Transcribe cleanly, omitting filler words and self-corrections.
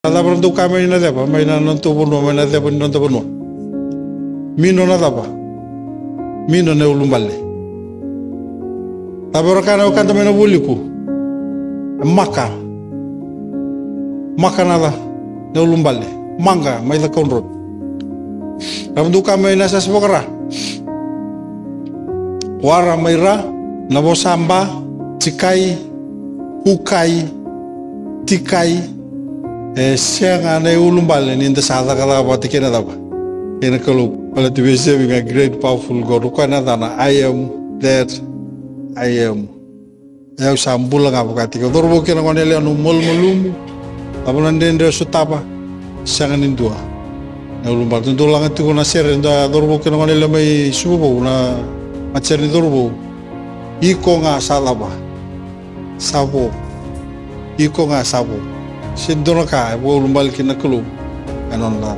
Ada pernah tuh kami ini apa? Mainan nonton puno, mainan apa nonton puno. Mino nada apa? Mino ne ulum balle. Tapi orang kan temen buliku. Maka nada ne ulum balle. Mangga, mai la konrod. Kamu tuh kami ini asas pokera. Wara maira, nabo samba, cikai, ukai, tikai. Siang ane ulum balle ni inda sada kala apa tikena daba. Ina kalau pada tiba being a great powerful God. Ukana dana I am that I am. Ya sambul nga pakati ko. Dorbo kina ko nila anu mul. Apo nandende sutapa. Siang nindua. Na ulum balle tundu lang ito ko na share nda dorbo kina ko nila may subo na macer ni dorbo. Iko nga salaba. Sabo. Iko nga sabo. Siddo na ka, ulum balle kina kulum. Anon la.